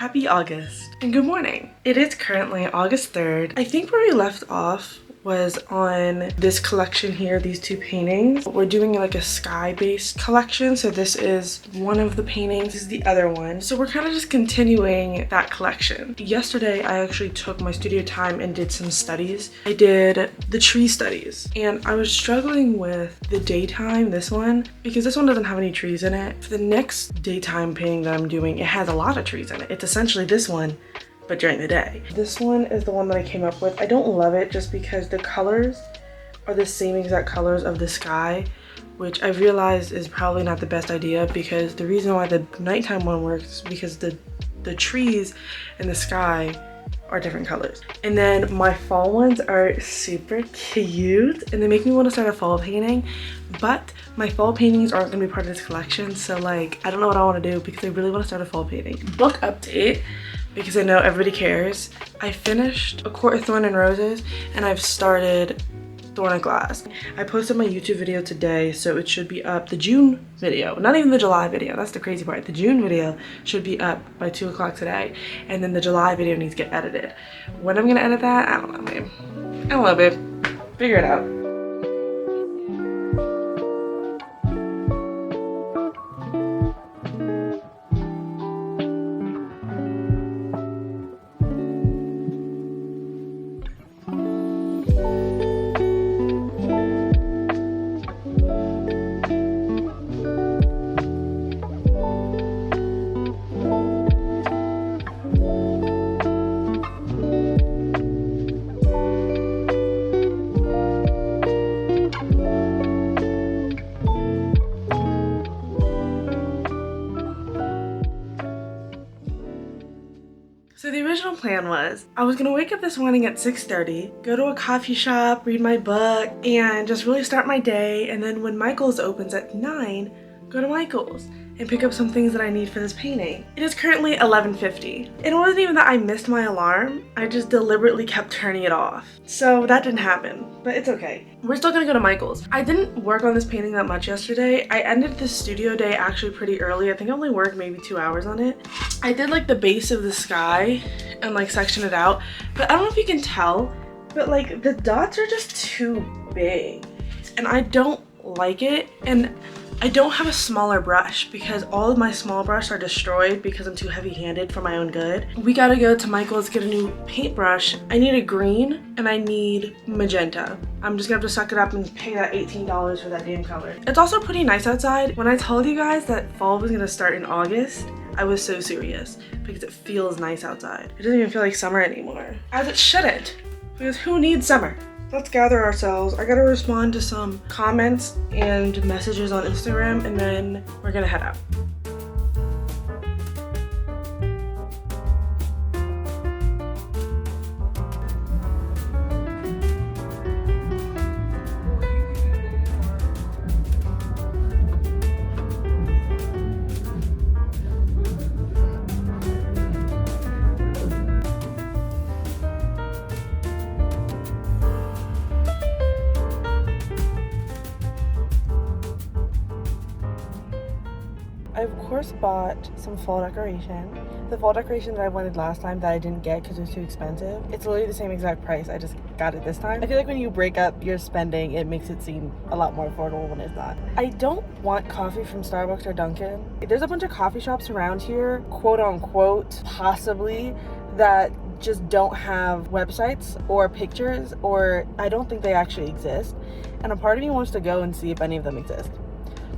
Happy August and good morning. It is currently August 3rd. I think where we left off was on this collection here, these two paintings. We're doing like a sky-based collection, so this is one of the paintings, this is the other one. So we're kind of just continuing that collection. Yesterday I actually took my studio time and did some studies. I did the tree studies and I was struggling with the daytime, this one, because this one doesn't have any trees in it. For the next daytime painting that I'm doing, it has a lot of trees in it. It's essentially this one, but during the day. This one is the one that I came up with. I don't love it just because the colors are the same exact colors of the sky, which I've realized is probably not the best idea, because the reason why the nighttime one works is because the trees and the sky are different colors. And then my fall ones are super cute and they make me want to start a fall painting, but my fall paintings aren't gonna be part of this collection, so like I don't know what I want to do because I really want to start a fall painting. Book update, because I know everybody cares. I finished A Court of Thorn and Roses and I've started Thorn and Glass. I posted my YouTube video today, so it should be up. The June video, not even the July video, that's the crazy part. The June video should be up by 2 o'clock today, and then the July video needs to get edited. When I'm gonna edit that, I don't know, babe. I don't know, babe. Figure it out. So the original plan was I was gonna wake up this morning at 6:30, go to a coffee shop, read my book, and just really start my day. And then when Michael's opens at 9, go to Michael's and pick up some things that I need for this painting. It is currently 11:50. It wasn't even that I missed my alarm, I just deliberately kept turning it off. So that didn't happen, but it's okay. We're still gonna go to Michael's. I didn't work on this painting that much yesterday. I ended the studio day actually pretty early. I think I only worked maybe 2 hours on it. I did like the base of the sky and like section it out, but I don't know if you can tell, but like the dots are just too big and I don't like it. And I don't have a smaller brush because all of my small brushes are destroyed because I'm too heavy-handed for my own good. We gotta go to Michael's, get a new paintbrush. I need a green and I need magenta. I'm just gonna have to suck it up and pay that $18 for that damn color. It's also pretty nice outside. When I told you guys that fall was gonna start in August, I was so serious because it feels nice outside. It doesn't even feel like summer anymore. As it shouldn't, because who needs summer? Let's gather ourselves. I gotta respond to some comments and messages on Instagram and then we're gonna head out. I of course bought some fall decoration. The fall decoration that I wanted last time that I didn't get because it was too expensive. It's literally the same exact price. I just got it this time. I feel like when you break up your spending, it makes it seem a lot more affordable when it's not. I don't want coffee from Starbucks or Dunkin'. There's a bunch of coffee shops around here, quote unquote, possibly, that just don't have websites or pictures, or I don't think they actually exist. And a part of me wants to go and see if any of them exist,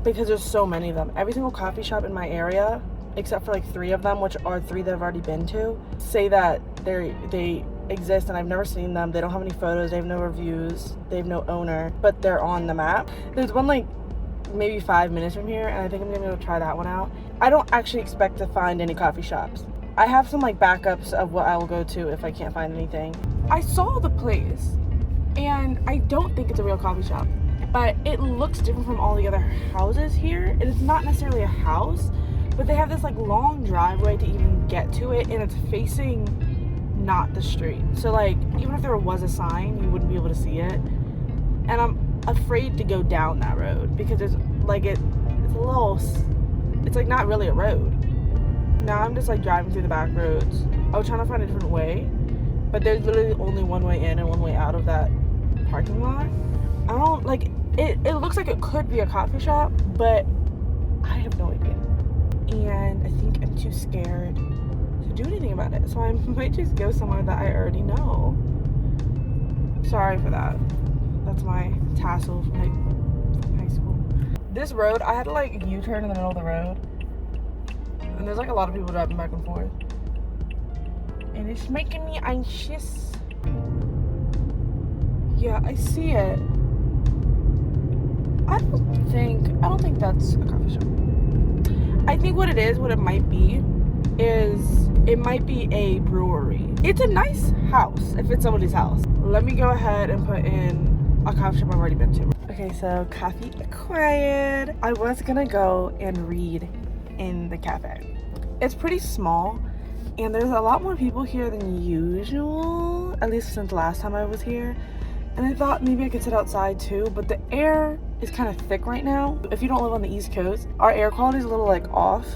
because there's so many of them. Every single coffee shop in my area, except for like 3 of them, which are 3 that I've already been to, say that they exist and I've never seen them. They don't have any photos, they have no reviews, they have no owner, but they're on the map. There's one like maybe 5 minutes from here and I think I'm gonna go try that one out. I don't actually expect to find any coffee shops. I have some like backups of what I will go to if I can't find anything. I saw the place and I don't think it's a real coffee shop, but it looks different from all the other houses here. It is not necessarily a house, but they have this like long driveway to even get to it, and it's facing not the street. So like even if there was a sign, you wouldn't be able to see it. And I'm afraid to go down that road because it's like it's a little, it's like not really a road. Now I'm just like driving through the back roads. I was trying to find a different way, but there's literally only one way in and one way out of that parking lot. I don't like it. It looks like it could be a coffee shop, but I have no idea. And I think I'm too scared to do anything about it. So I might just go somewhere that I already know. Sorry for that. That's my tassel from high school. This road, I had to like U-turn in the middle of the road. And there's like a lot of people driving back and forth. And it's making me anxious. Yeah, I see it. I don't think that's a coffee shop. I think what it might be is it might be a brewery. It's a nice house if it's somebody's house. Let me go ahead and put in a coffee shop I've already been to. Okay, so coffee acquired. I was gonna go and read in the cafe. It's pretty small and there's a lot more people here than usual, at least since last time I was here. And I thought maybe I could sit outside too, but the air is kind of thick right now. If you don't live on the East Coast, our air quality is a little like off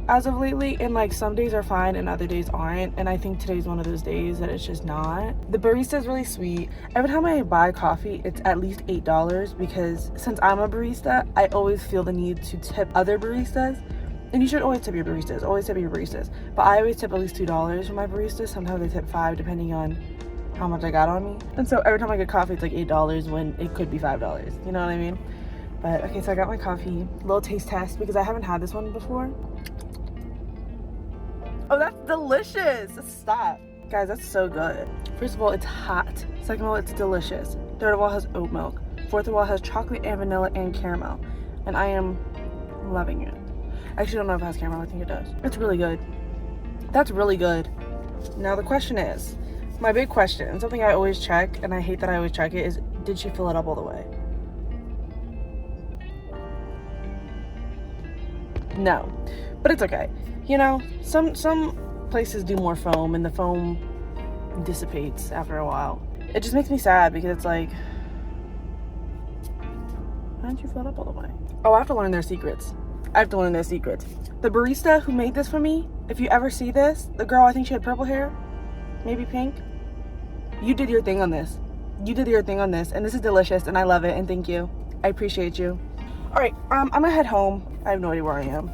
as of lately, and like some days are fine and other days aren't, and I think today's one of those days that it's just not. The barista is really sweet. Every time I buy coffee, it's at least $8 because since I'm a barista, I always feel the need to tip other baristas. And you should always tip your baristas, but I always tip at least $2 for my baristas. Sometimes I tip $5 depending on how much I got on me. And so every time I get coffee, it's like $8 when it could be $5. You know what I mean? But okay, so I got my coffee. Little taste test because I haven't had this one before. Oh, that's delicious. Stop. Guys, that's so good. First of all, it's hot. Second of all, it's delicious. Third of all, it has oat milk. Fourth of all, it has chocolate and vanilla and caramel. And I am loving it. I actually don't know if it has caramel. I think it does. It's really good. That's really good. Now the question is, my big question, something I always check, and I hate that I always check it, is did she fill it up all the way? No, but it's okay. You know, some places do more foam and the foam dissipates after a while. It just makes me sad because it's like, why didn't you fill it up all the way? Oh, I have to learn their secrets. The barista who made this for me, if you ever see this, the girl, I think she had purple hair, maybe pink. You did your thing on this. And this is delicious and I love it and thank you. I appreciate you. All right, I'm gonna head home. I have no idea where I am.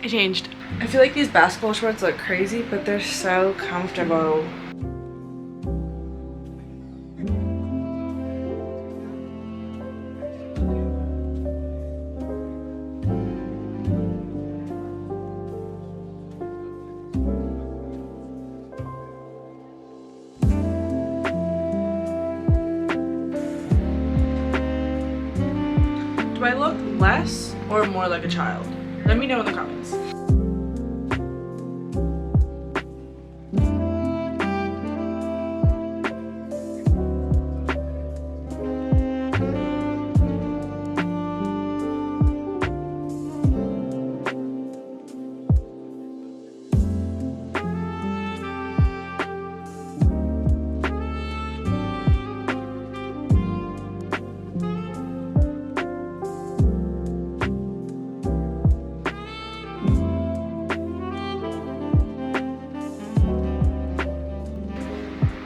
I changed. I feel like these basketball shorts look crazy, but they're so comfortable. Do I look less or more like a child? Let me know in the comments.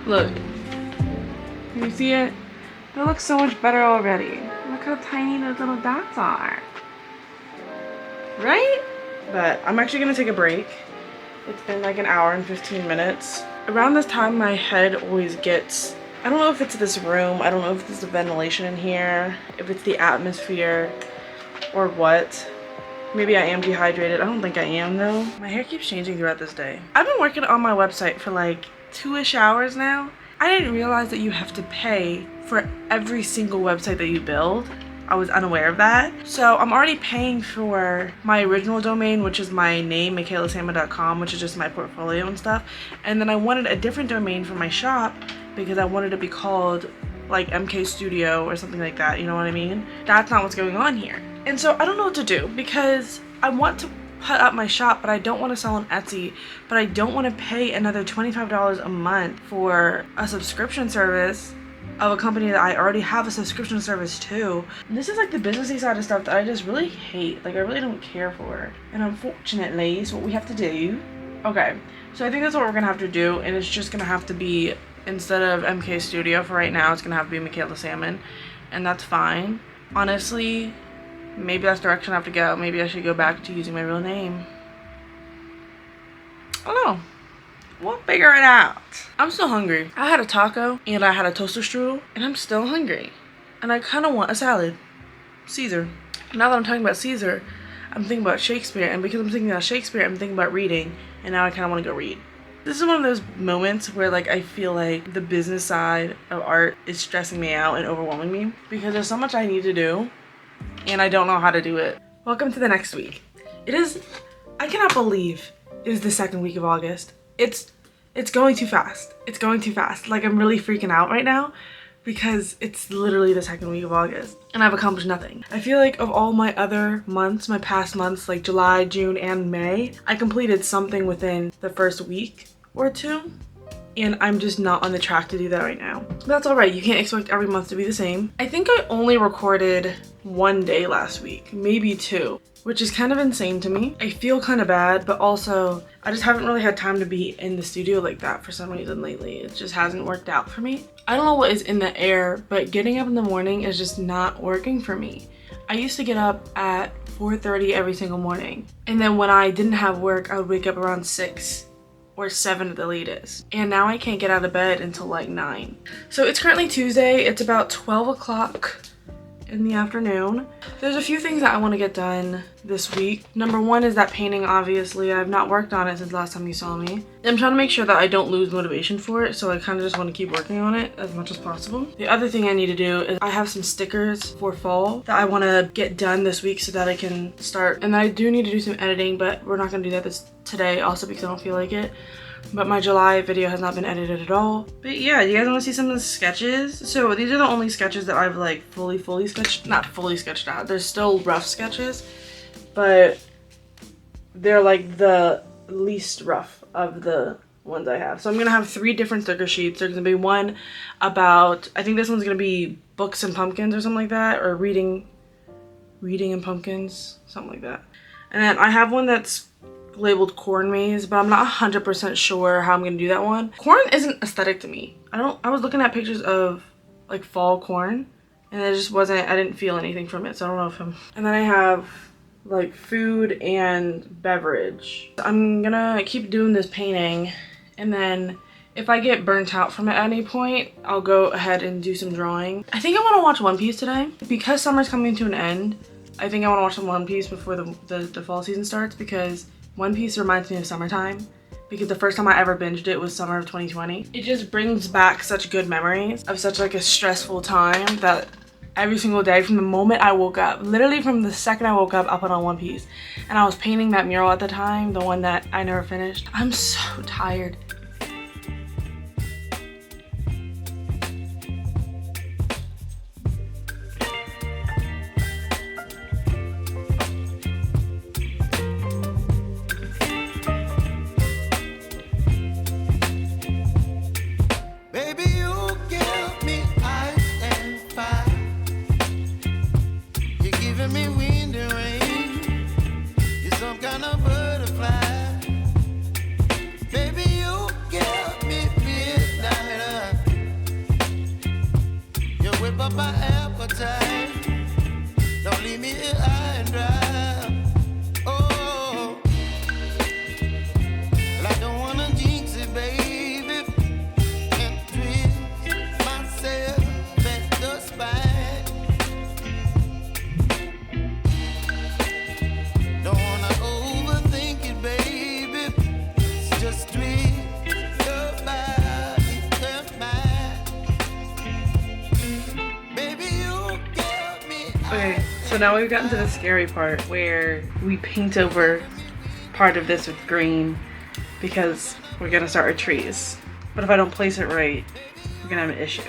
Look, can you see it? It looks so much better already. Look how tiny those little dots are. Right? But I'm actually gonna take a break. It's been like an hour and 15 minutes. Around this time, my head always gets, I don't know if it's this room, I don't know if it's the ventilation in here, if it's the atmosphere, or what. Maybe I am dehydrated. I don't think I am though. My hair keeps changing throughout this day. I've been working on my website for like 2-ish hours now. I didn't realize that you have to pay for every single website that you build. I was unaware of that. So I'm already paying for my original domain, which is my name, MikaylaSama.com, which is just my portfolio and stuff. And then I wanted a different domain for my shop because I wanted it to be called like MK Studio or something like that, you know what I mean? That's not what's going on here. And so I don't know what to do because I want to put up my shop, but I don't want to sell on Etsy, but I don't want to pay another $25 a month for a subscription service of a company that I already have a subscription service to. And this is like the businessy side of stuff that I just really hate. Like I really don't care for. And unfortunately, it's what we have to do. Okay, so I think that's what we're gonna have to do, and it's just gonna have to be, instead of MK Studio for right now, it's gonna have to be Michaela Salmon, and that's fine. Honestly, maybe that's the direction I have to go. Maybe I should go back to using my real name. I don't know. We'll figure it out. I'm still hungry. I had a taco and I had a toaster strudel, and I'm still hungry. And I kind of want a salad. Caesar. Now that I'm talking about Caesar, I'm thinking about Shakespeare, and because I'm thinking about Shakespeare, I'm thinking about reading, and now I kind of want to go read. This is one of those moments where like I feel like the business side of art is stressing me out and overwhelming me because there's so much I need to do and I don't know how to do it. Welcome to the next week. I cannot believe it is the second week of August. It's going too fast. It's going too fast. Like I'm really freaking out right now because it's literally the second week of August and I've accomplished nothing. I feel like of all my other months, my past months, like July, June, and May, I completed something within the first week or two, and I'm just not on the track to do that right now. But that's all right. You can't expect every month to be the same. I think I only recorded one day last week, maybe two, which is kind of insane to me. I feel kind of bad, but also I just haven't really had time to be in the studio like that for some reason lately. It just hasn't worked out for me. I don't know what is in the air, but getting up in the morning is just not working for me. I used to get up at 4:30 every single morning. And then when I didn't have work, I would wake up around 6 or 7 at the latest. And now I can't get out of bed until like 9. So it's currently Tuesday. It's about 12 o'clock in the afternoon. There's a few things that I want to get done this week. Number one is that painting, obviously. I've not worked on it since last time you saw me. I'm trying to make sure that I don't lose motivation for it, so I kind of just want to keep working on it as much as possible. The other thing I need to do is I have some stickers for fall that I want to get done this week so that I can start. And I do need to do some editing, but we're not going to do that today also because I don't feel like it. But my July video has not been edited at all. But yeah, you guys want to see some of the sketches? So these are the only sketches that I've like fully sketched, not fully sketched out. There's still rough sketches, but they're like the least rough of the ones I have. So I'm gonna have 3 different sticker sheets. There's gonna be one about, I think this one's gonna be books and pumpkins or something like that, or reading and pumpkins, something like that. And then I have one that's labeled corn maze, but I'm not 100% sure how I'm gonna do that one. Corn isn't aesthetic to me. I was looking at pictures of like fall corn and it just wasn't, I didn't feel anything from it, so I don't know if and then I have like food and beverage. I'm gonna keep doing this painting, and then if I get burnt out from it at any point, I'll go ahead and do some drawing. I think I want to watch One Piece today because summer's coming to an end. I think I want to watch some One Piece before the fall season starts, because One Piece reminds me of summertime, because the first time I ever binged it was summer of 2020. It just brings back such good memories of such like a stressful time that every single day from the moment I woke up, literally from the second I woke up, I put on One Piece. And I was painting that mural at the time, the one that I never finished. I'm so tired. Okay, so now we've gotten to the scary part where we paint over part of this with green because we're gonna start our trees. But if I don't place it right, we're gonna have an issue.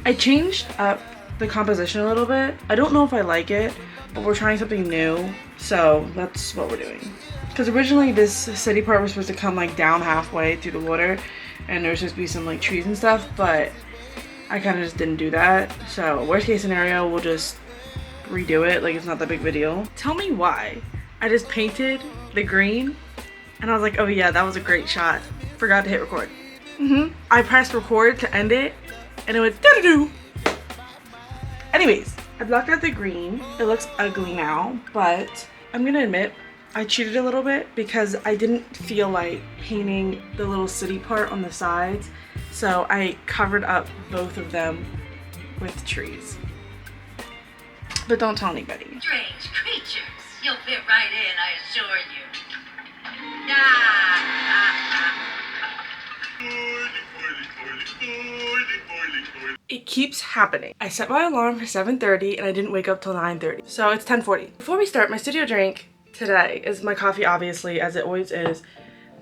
I changed up the composition a little bit. I don't know if I like it, but we're trying something new, so that's what we're doing. Because originally this city part was supposed to come like down halfway through the water, and there was supposed to be some like trees and stuff, but I kind of just didn't do that. So worst case scenario, we'll just redo it. Like, it's not that big of a deal. Tell me why. I just painted the green and I was like, oh yeah, that was a great shot. Forgot to hit record. I pressed record to end it and it went doo-doo-doo. Anyways, I blocked out the green. It looks ugly now, but I'm gonna admit I cheated a little bit because I didn't feel like painting the little city part on the sides. So I covered up both of them with trees. But don't tell anybody. Strange creatures. You'll fit right in, I assure you. It keeps happening. I set my alarm for 7:30 and I didn't wake up till 9:30. So it's 10:40. Before we start, my studio drink today is my coffee, obviously, as it always is.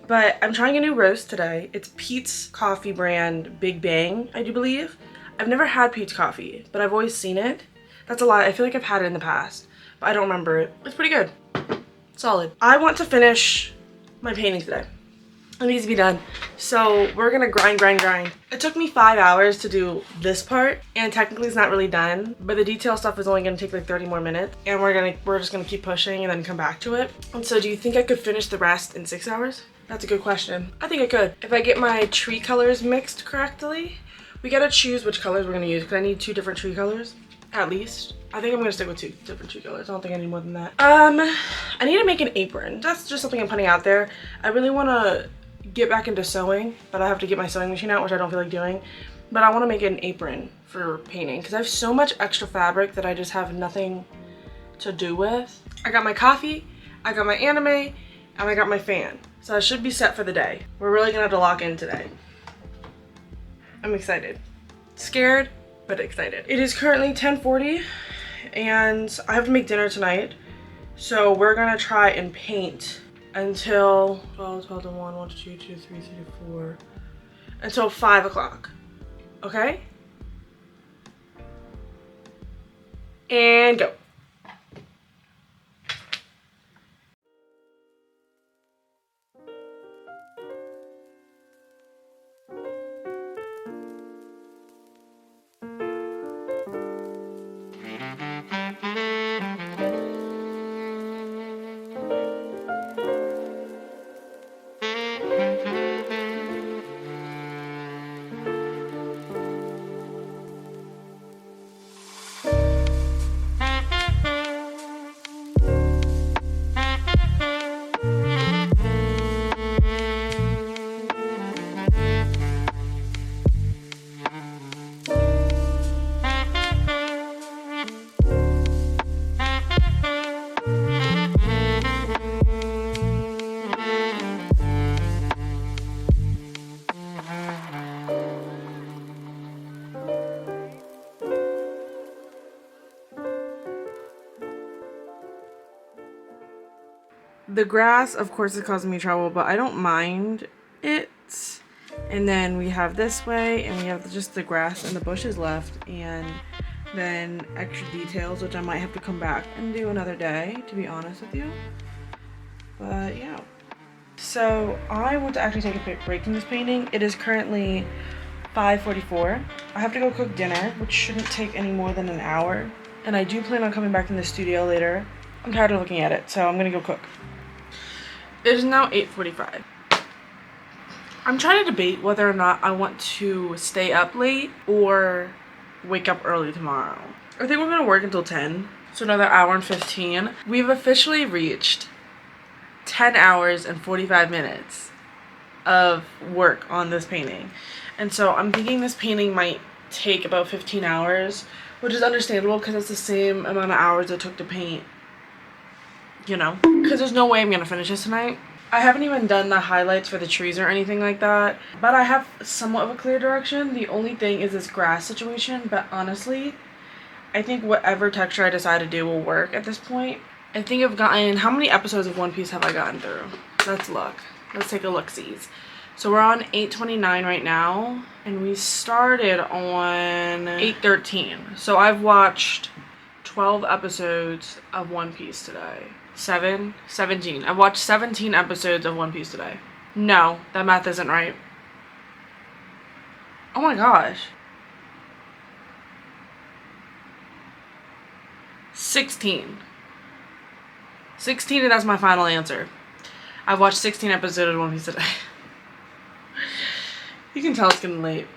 But I'm trying a new roast today. It's Peet's coffee brand Big Bang, I do believe. I've never had Peet's coffee, but I've always seen it. That's a lie. I feel like I've had it in the past, but I don't remember it. It's pretty good. Solid. I want to finish my painting today. It needs to be done. So we're gonna grind. It took me 5 hours to do this part, and technically it's not really done, but the detail stuff is only gonna take like 30 more minutes, and we're just gonna keep pushing and then come back to it. And so do you think I could finish the rest in 6 hours? That's a good question. I think I could. If I get my tree colors mixed correctly. We gotta choose which colors we're gonna use because I need 2 different tree colors, at least. I think I'm gonna stick with 2 different tree colors. I don't think I need more than that. I need to make an apron. That's just something I'm putting out there. I really wanna get back into sewing, but I have to get my sewing machine out, which I don't feel like doing. But I wanna make an apron for painting because I have so much extra fabric that I just have nothing to do with. I got my coffee, I got my anime, and I got my fan. So I should be set for the day. We're really gonna have to lock in today. I'm excited. Scared, but excited. It is currently 10:40 and I have to make dinner tonight. So we're gonna try and paint until 12 to 1, 1 to 2, 2 to 3, 3 to 4, until 5 o'clock. Okay? And go. The grass, of course, is causing me trouble, but I don't mind it. And then we have this way, and we have just the grass and the bushes left, and then extra details, which I might have to come back and do another day, to be honest with you. But yeah. So I want to actually take a quick break from this painting. It is currently 5:44. I have to go cook dinner, which shouldn't take any more than an hour. And I do plan on coming back in the studio later. I'm tired of looking at it, so I'm gonna go cook. It is now 8:45. I'm trying to debate whether or not I want to stay up late or wake up early tomorrow. I think we're gonna work until 10, so another hour and 15. We've officially reached 10 hours and 45 minutes of work on this painting. And so I'm thinking this painting might take about 15 hours, which is understandable because it's the same amount of hours it took to paint, you know, because there's no way I'm gonna finish this tonight. I haven't even done the highlights for the trees or anything like that, but I have somewhat of a clear direction. The only thing is this grass situation, but honestly, I think whatever texture I decide to do will work at this point. I think I've gotten, how many episodes of One Piece have I gotten through? Let's look. Let's take a look-sees. So we're on 8:29 right now, and we started on 8:13. So I've watched 12 episodes of One Piece today. 17. I've watched 17 episodes of One Piece today. No, that math isn't right. Oh my gosh. 16. 16, and that's my final answer. I've watched 16 episodes of One Piece today. You can tell it's getting late.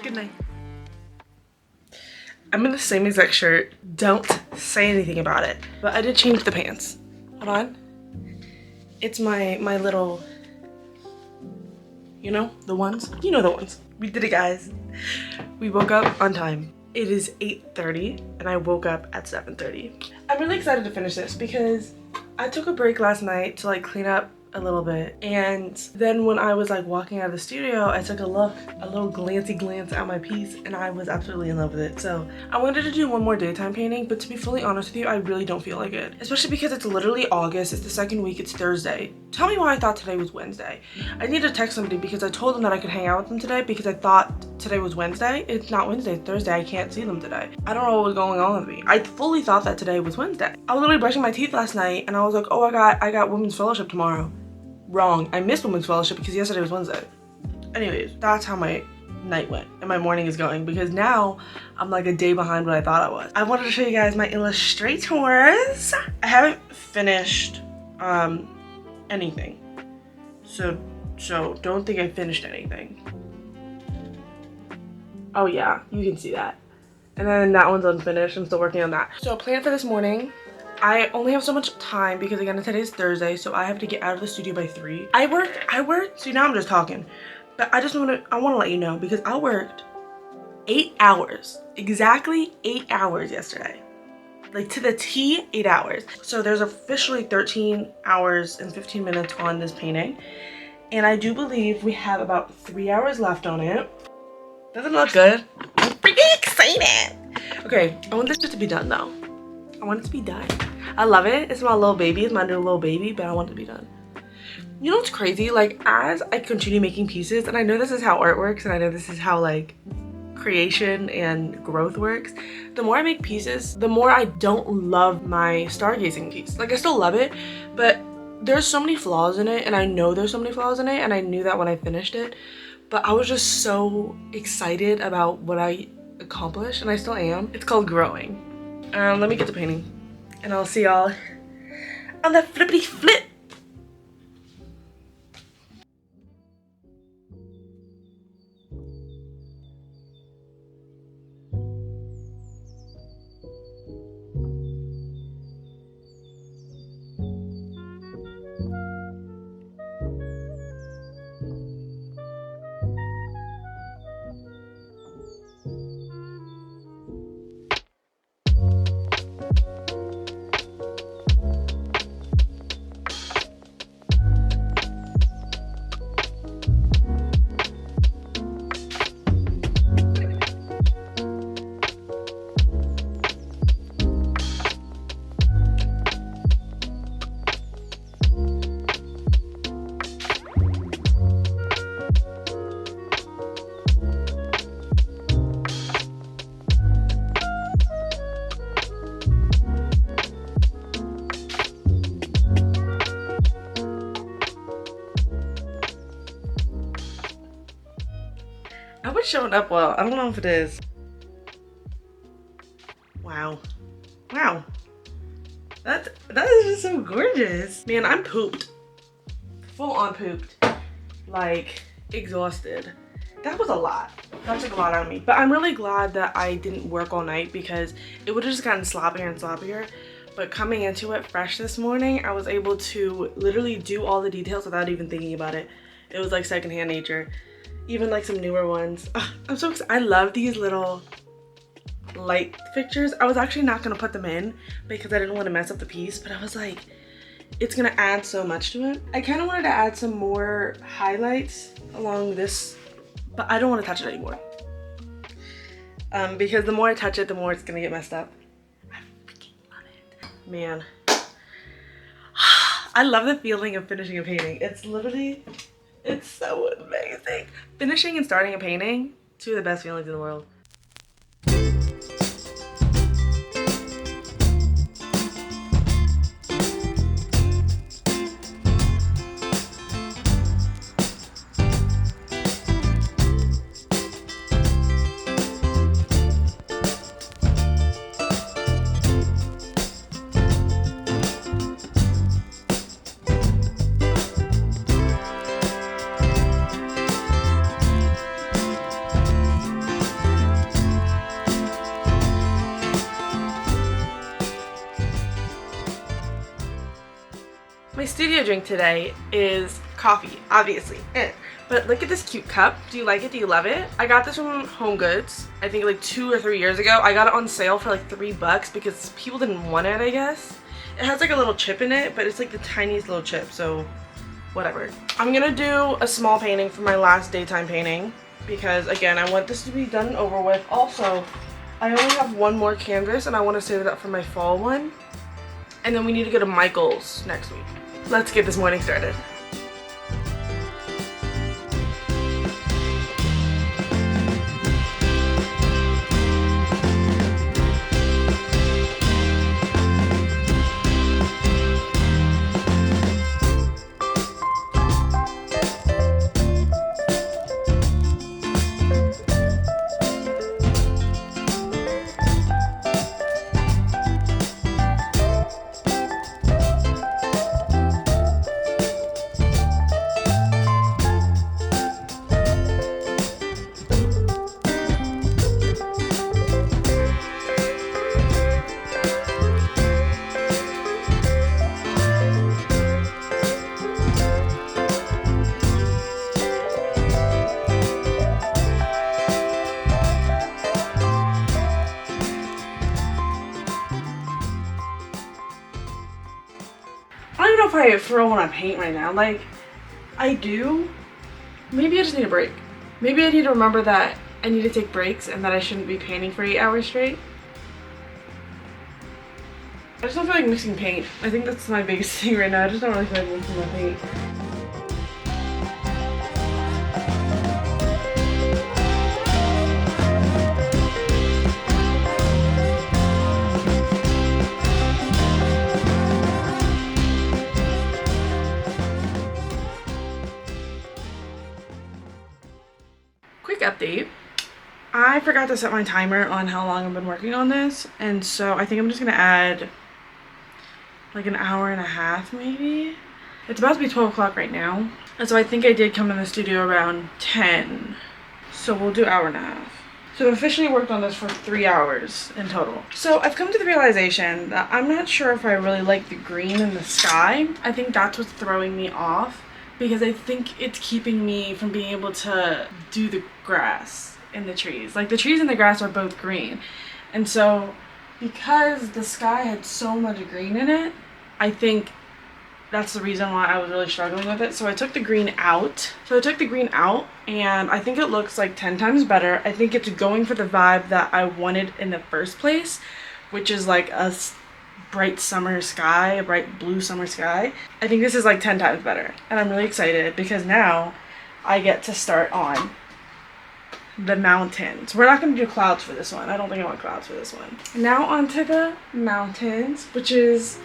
Good night. I'm in the same exact shirt. Don't say anything about it. But I did change the pants. Hold on. It's my little, you know, the ones. You know the ones. We did it, guys. We woke up on time. It is 8:30 and I woke up at 7:30. I'm really excited to finish this because I took a break last night to like clean up a little bit, and then when I was like walking out of the studio, I took a little glancy glance at my piece, and I was absolutely in love with it. So I wanted to do one more daytime painting, but to be fully honest with you, I really don't feel like it, especially because it's literally August. It's the second week. It's Thursday. Tell me why I thought today was Wednesday. I need to text somebody because I told them that I could hang out with them today because I thought today was Wednesday. It's not Wednesday, it's Thursday. I can't see them today. I don't know what was going on with me. I fully thought that today was Wednesday. I was literally brushing my teeth last night and I was like, oh, I got women's fellowship tomorrow. Wrong. I missed women's fellowship because yesterday was Wednesday. Anyways, that's how my night went and my morning is going, because now I'm like a day behind what I thought I was. I wanted to show you guys my illustrators. I haven't finished anything. So don't think I finished anything. Oh yeah, you can see that. And then that one's unfinished. I'm still working on that. So plan for this morning. I only have so much time because again, today's Thursday, so I have to get out of the studio by 3. I worked, see now I'm just talking. But I want to let you know because I worked 8 hours, exactly 8 hours yesterday. Like to the T, 8 hours. So there's officially 13 hours and 15 minutes on this painting. And I do believe we have about 3 hours left on it. Doesn't it look good? I'm freaking excited. Okay, I want this just to be done though. I want it to be done. I love it. It's my little baby. It's my new little baby, but I want it to be done. You know what's crazy? Like as I continue making pieces, and I know this is how art works, and I know this is how like creation and growth works, the more I make pieces, the more I don't love my stargazing piece. Like I still love it, but there's so many flaws in it, and I know there's so many flaws in it, and I knew that when I finished it, but I was just so excited about what I accomplished, and I still am. It's called growing. Let me get to painting, and I'll see y'all on the flippity flip. I was showing up well. I don't know if it is. Wow. Wow. That is just so gorgeous. Man, I'm pooped. Full on pooped. Like, exhausted. That was a lot. That took a lot out of me. But I'm really glad that I didn't work all night because it would have just gotten sloppier and sloppier. But coming into it fresh this morning, I was able to literally do all the details without even thinking about it. It was like secondhand nature. Even like some newer ones. Ugh, I'm so excited. I love these little light fixtures. I was actually not gonna put them in because I didn't want to mess up the piece, but I was like, it's gonna add so much to it. I kind of wanted to add some more highlights along this, but I don't want to touch it anymore. Because the more I touch it, the more it's gonna get messed up. I freaking love it. Man. I love the feeling of finishing a painting. It's literally, it's so amazing. Finishing and starting a painting, two of the best feelings in the world. My studio drink today is coffee, obviously. But look at this cute cup. Do you like it? Do you love it? I got this from Home Goods, I think like 2 or 3 years ago. I got it on sale for like $3 because people didn't want it, I guess. It has like a little chip in it, but it's like the tiniest little chip, so whatever. I'm gonna do a small painting for my last daytime painting because, again, I want this to be done and over with. Also, I only have one more canvas and I want to save it up for my fall one. And then we need to go to Michael's next week. Let's get this morning started. I don't even know if I for real want to paint right now. Like, I do. Maybe I just need a break. Maybe I need to remember that I need to take breaks and that I shouldn't be painting for 8 hours straight. I just don't feel like mixing paint. I think that's my biggest thing right now. I just don't really feel like mixing my paint. Quick update. I forgot to set my timer on how long I've been working on this, and so I think I'm just gonna add like an hour and a half maybe. It's about to be 12 o'clock right now, and so I think I did come in the studio around 10, so we'll do hour and a half. So I've officially worked on this for 3 hours in total. So I've come to the realization that I'm not sure if I really like the green in the sky. I think that's what's throwing me off, because I think it's keeping me from being able to do the grass and the trees. Like, the trees and the grass are both green. And so because the sky had so much green in it, I think that's the reason why I was really struggling with it. So I took the green out. And I think it looks like 10 times better. I think it's going for the vibe that I wanted in the first place, which is like a bright summer sky, a bright blue summer sky. I think this is like 10 times better. And I'm really excited because now I get to start on the mountains. We're not going to do clouds for this one. I don't think I want clouds for this one. Now onto the mountains, which is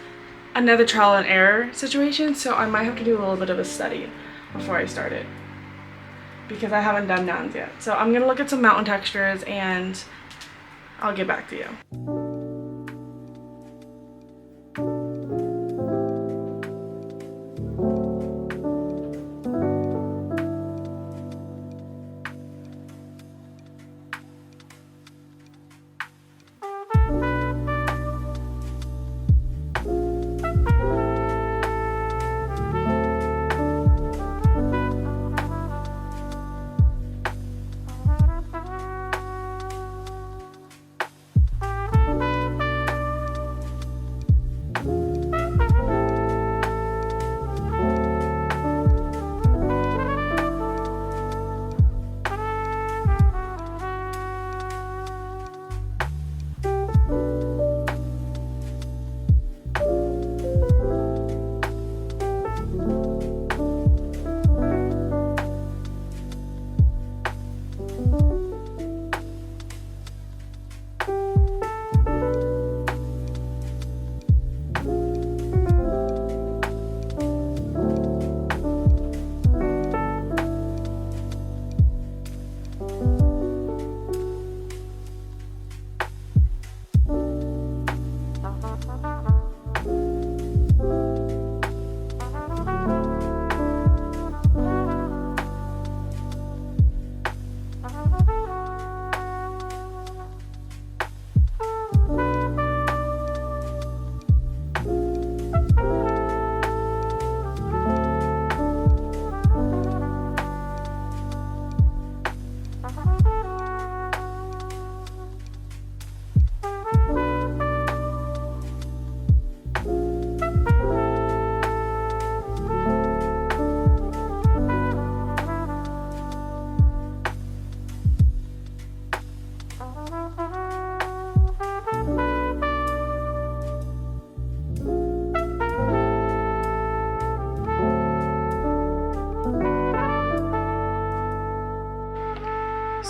another trial and error situation. So I might have to do a little bit of a study before I start it, because I haven't done mountains yet. So I'm going to look at some mountain textures and I'll get back to you.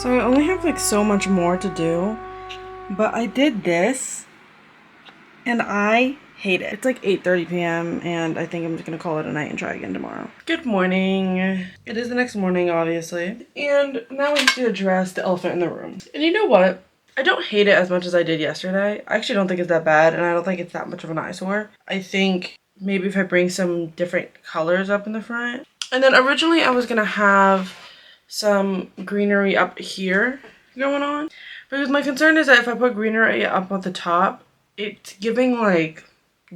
So I only have like so much more to do, but I did this and I hate it. It's like 8:30 p.m. and I think I'm just gonna call it a night and try again tomorrow. Good morning. It is the next morning, obviously. And now we have to address the elephant in the room. And you know what? I don't hate it as much as I did yesterday. I actually don't think it's that bad, and I don't think it's that much of an eyesore. I think maybe if I bring some different colors up in the front. And then originally I was gonna have some greenery up here going on. Because my concern is that if I put greenery up at the top, it's giving like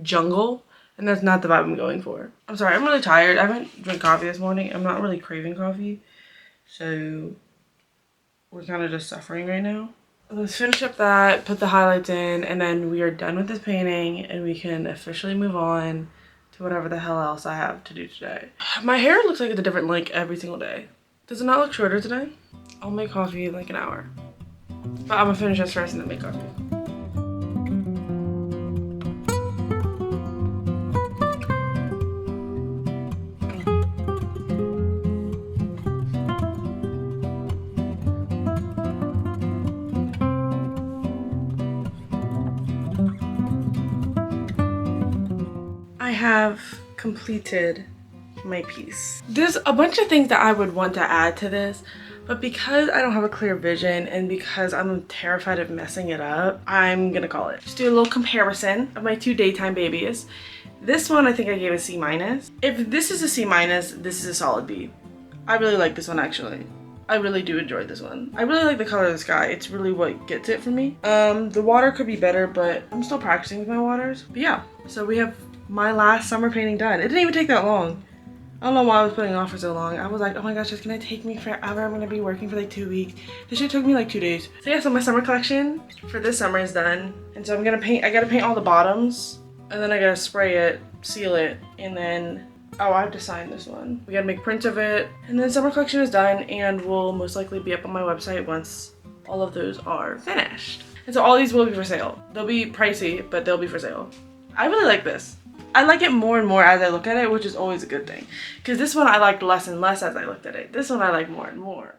jungle, and that's not the vibe I'm going for. I'm sorry, I'm really tired. I haven't drank coffee this morning. I'm not really craving coffee. So we're kind of just suffering right now. Let's finish up that, put the highlights in, and then we are done with this painting and we can officially move on to whatever the hell else I have to do today. My hair looks like it's a different length every single day. Does it not look shorter today? I'll make coffee in like an hour. But I'm gonna finish this first and then make coffee. I have completed my piece. There's a bunch of things that I would want to add to this, but because I don't have a clear vision and because I'm terrified of messing it up, I'm gonna call it. Just do a little comparison of my two daytime babies. This one I think I gave a C-. If this is a C-, this is a solid B. I really like this one actually. I really do enjoy this one. I really like the color of the sky. It's really what gets it for me. The water could be better, but I'm still practicing with my waters. But yeah, so we have my last summer painting done. It didn't even take that long. I don't know why I was putting it off for so long. I was like, oh my gosh, it's gonna take me forever. I'm gonna be working for like 2 weeks. This shit took me like 2 days. So yeah, so my summer collection for this summer is done. And so I'm gonna paint, I gotta paint all the bottoms, and then I gotta spray it, seal it, and then, oh, I have to sign this one. We gotta make prints of it. And then summer collection is done and will most likely be up on my website once all of those are finished. And so all these will be for sale. They'll be pricey, but they'll be for sale. I really like this. I like it more and more as I look at it, which is always a good thing. Because this one I liked less and less as I looked at it. This one I like more and more.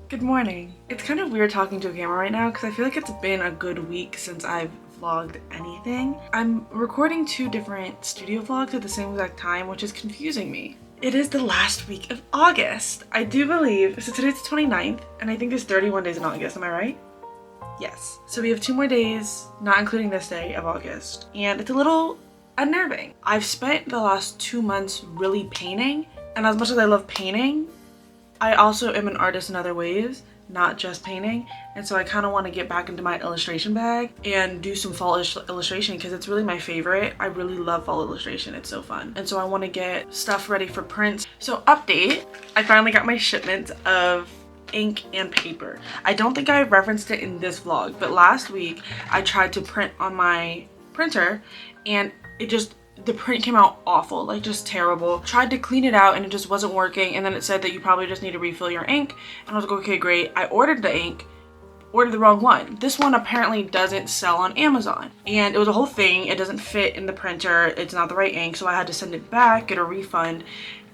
Good morning. It's kind of weird talking to a camera right now because I feel like it's been a good week since I've vlogged anything. I'm recording 2 different studio vlogs at the same exact time, which is confusing me. It is the last week of August. I do believe, so today's the 29th, and I think there's 31 days in August, am I right? Yes. So we have 2 more days, not including this day of August, and it's a little unnerving. I've spent the last 2 months really painting, and as much as I love painting, I also am an artist in other ways, not just painting, and so I kind of want to get back into my illustration bag and do some fall illustration because it's really my favorite. I really love fall illustration. It's so fun. And so I want to get stuff ready for prints. So update, I finally got my shipment of ink and paper. I don't think I referenced it in this vlog, but last week I tried to print on my printer and the print came out awful, like just terrible. Tried to clean it out and it just wasn't working, and then it said that you probably just need to refill your ink, and I was like, okay, great. I ordered the ink, ordered the wrong one. This one apparently doesn't sell on Amazon, and it was a whole thing. It doesn't fit in the printer. It's not the right ink, so I had to send it back, get a refund,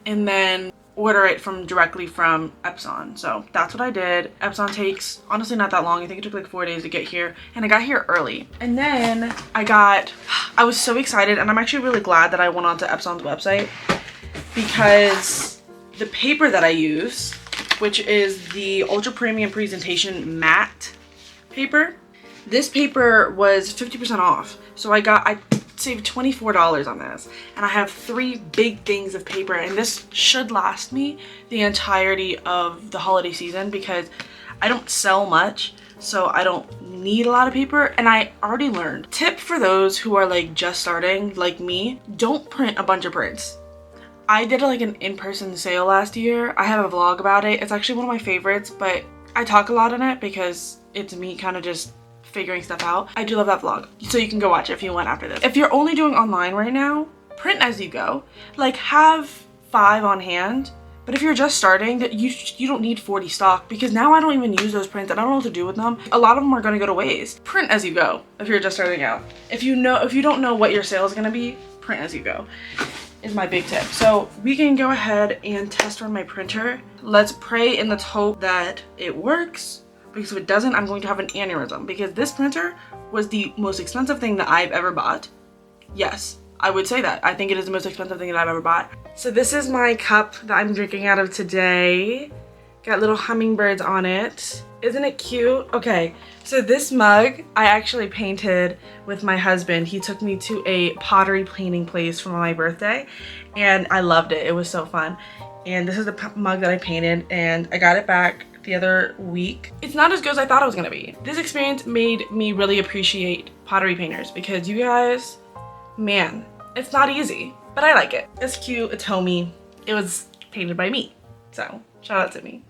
and then order it directly from Epson. So that's what I did. Epson takes honestly not that long. I think it took like 4 days to get here, and I got here early. And then I was so excited, and I'm actually really glad that I went onto Epson's website, because the paper that I use, which is the Ultra Premium Presentation Matte paper, this paper was 50% off. So I saved $24 on this, and I have 3 big things of paper, and this should last me the entirety of the holiday season, because I don't sell much, so I don't need a lot of paper. And I already learned, tip for those who are like just starting like me, don't print a bunch of prints. I did like an in-person sale last year. I have a vlog about it. It's actually one of my favorites, but I talk a lot in it because it's me kind of just figuring stuff out. I do love that vlog, so you can go watch it if you want after this. If you're only doing online right now, print as you go. Like, have 5 on hand, but if you're just starting, that you don't need 40 stock, because now I don't even use those prints and I don't know what to do with them. A lot of them are going to go to waste. Print as you go if you're just starting out. If you don't know what your sale is going to be, print as you go is my big tip. So we can go ahead and test run my printer. Let's pray and let's hope that it works, because if it doesn't, I'm going to have an aneurysm, because this printer was the most expensive thing that I've ever bought. Yes, I would say that. I think it is the most expensive thing that I've ever bought. So this is my cup that I'm drinking out of today. Got little hummingbirds on it. Isn't it cute? Okay, so this mug I actually painted with my husband. He took me to a pottery painting place for my birthday, and I loved it. It was so fun. And this is the mug that I painted, and I got it back the other week. It's not as good as I thought it was gonna be. This experience made me really appreciate pottery painters, because you guys, man, it's not easy, but I like it. It's cute, it's homey. It was painted by me, so shout out to me.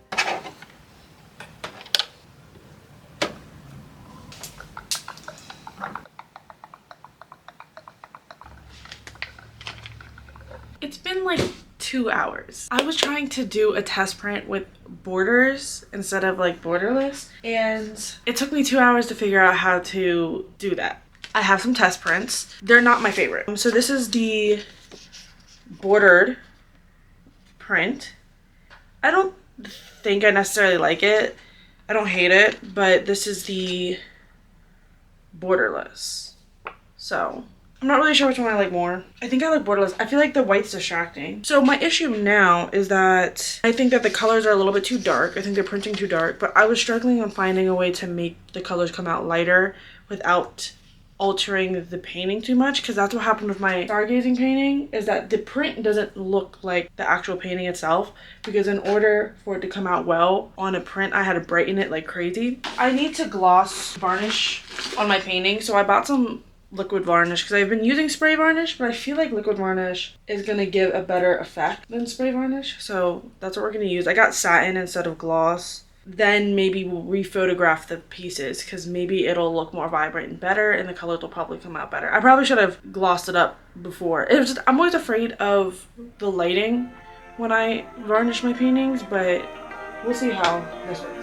It's been like 2 hours. I was trying to do a test print with borders instead of like borderless, and it took me 2 hours to figure out how to do that. I have some test prints. They're not my favorite. So this is the bordered print. I don't think I necessarily like it. I don't hate it, but this is the borderless. So I'm not really sure which one I like more. I think I like borderless. I feel like the white's distracting. So my issue now is that I think that the colors are a little bit too dark. I think they're printing too dark, but I was struggling on finding a way to make the colors come out lighter without altering the painting too much, because that's what happened with my stargazing painting, is that the print doesn't look like the actual painting itself, because in order for it to come out well on a print, I had to brighten it like crazy. I need to gloss varnish on my painting, so I bought some liquid varnish, because I've been using spray varnish, but I feel like liquid varnish is gonna give a better effect than spray varnish, so that's what we're gonna use. I got satin instead of gloss. Then maybe we'll rephotograph the pieces, because maybe it'll look more vibrant and better, and the colors will probably come out better. I probably should have glossed it up before. It was just, I'm always afraid of the lighting when I varnish my paintings, but we'll see how this works.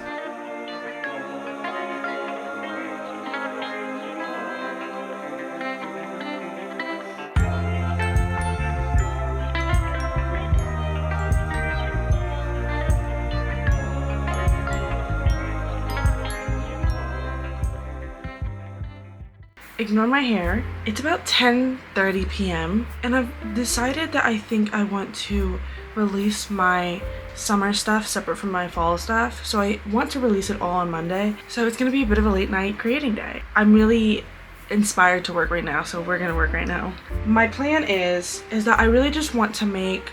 Ignore my hair. It's about 10:30 p.m. and I've decided that I think I want to release my summer stuff separate from my fall stuff. So I want to release it all on Monday. So it's gonna be a bit of a late night creating day. I'm really inspired to work right now, so we're gonna work right now. My plan is that I really just want to make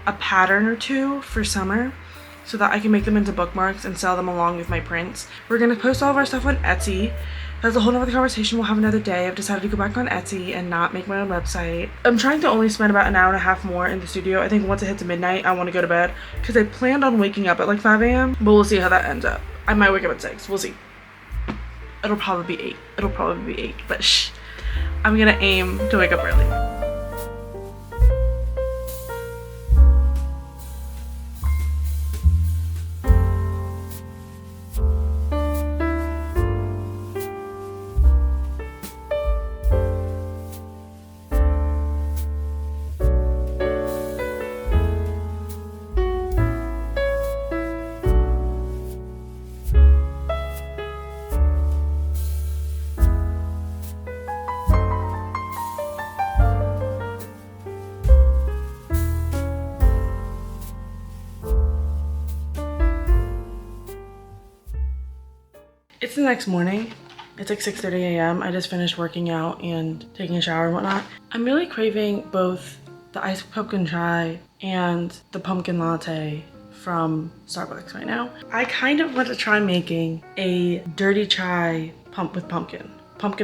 a pattern or 2 for summer, so that I can make them into bookmarks and sell them along with my prints. We're gonna post all of our stuff on Etsy. That's a whole nother conversation we'll have another day. I've decided to go back on Etsy and not make my own website. I'm trying to only spend about an hour and a half more in the studio. I think once it hits midnight, I want to go to bed, because I planned on waking up at like 5 a.m. But we'll see how that ends up. I might wake up at 6. We'll see. It'll probably be 8. It'll probably be 8. But shh. I'm gonna aim to wake up early. It's the next morning. It's like 6:30 a.m. I just finished working out and taking a shower and whatnot. I'm really craving both the iced pumpkin chai and the pumpkin latte from Starbucks right now. I kind of want to try making a dirty chai with pumpkin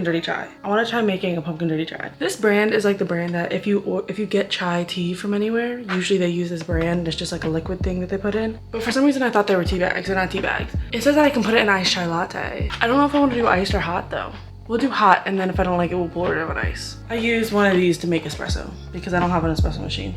dirty chai. I want to try making a pumpkin dirty chai. This brand is like the brand that if you get chai tea from anywhere, usually they use this brand. It's just like a liquid thing that they put in. But for some reason I thought they were tea bags. They're not tea bags. It says that I can put it in iced chai latte. I don't know if I want to do iced or hot though. We'll do hot, and then if I don't like it, we'll pour it over ice. I use one of these to make espresso because I don't have an espresso machine.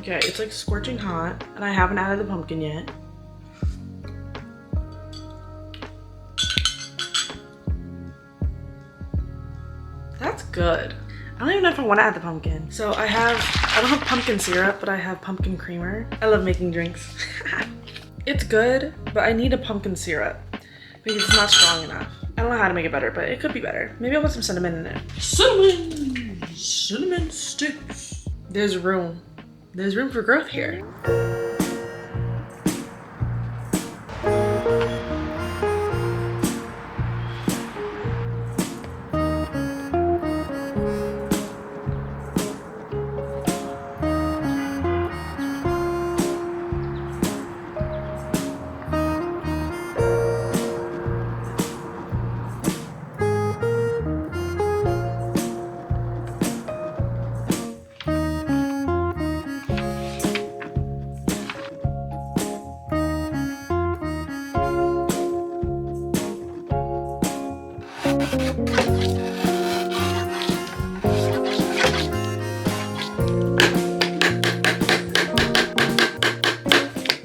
Okay, it's like scorching hot, and I haven't added the pumpkin yet. That's good. I don't even know if I want to add the pumpkin. So I don't have pumpkin syrup, but I have pumpkin creamer. I love making drinks. It's good, but I need a pumpkin syrup because it's not strong enough. I don't know how to make it better, but it could be better. Maybe I'll put some cinnamon in it. Cinnamon sticks. There's room for growth here.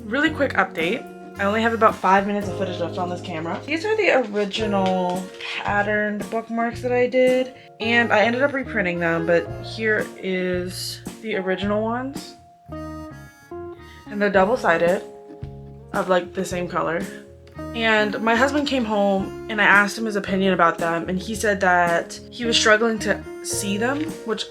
Really quick update. I only have about 5 minutes of footage left on this camera. These are the original patterned bookmarks that I did, and I ended up reprinting them, but here is the original ones. And they're double-sided of like the same color. And my husband came home and I asked him his opinion about them, and he said that he was struggling to see them, which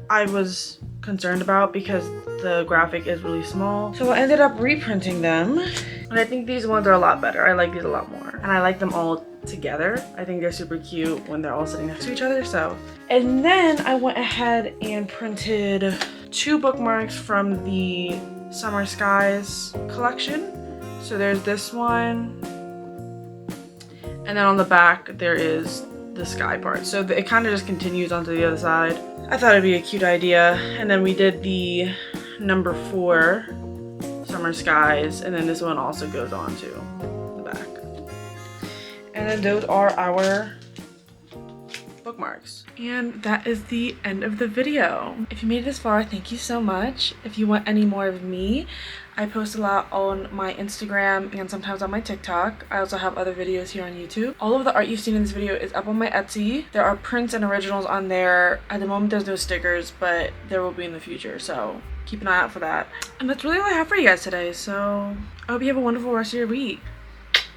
I was concerned about because the graphic is really small. So I ended up reprinting them, and I think these ones are a lot better. I like these a lot more, and I like them all together. I think they're super cute when they're all sitting next to each other. So, and then I went ahead and printed 2 bookmarks from the Summer Skies collection. So there's this one, and then on the back there is the sky part. So it kind of just continues onto the other side. I thought it'd be a cute idea. And then we did the number 4 Summer Skies, and then this one also goes on to the back. And then those are our bookmarks. And that is the end of the video. If you made it this far, thank you so much. If you want any more of me, I post a lot on my Instagram and sometimes on my TikTok. I also have other videos here on YouTube. All of the art you've seen in this video is up on my Etsy. There are prints and originals on there. At the moment there's no stickers, but there will be in the future, so keep an eye out for that. And that's really all I have for you guys today, so I hope you have a wonderful rest of your week.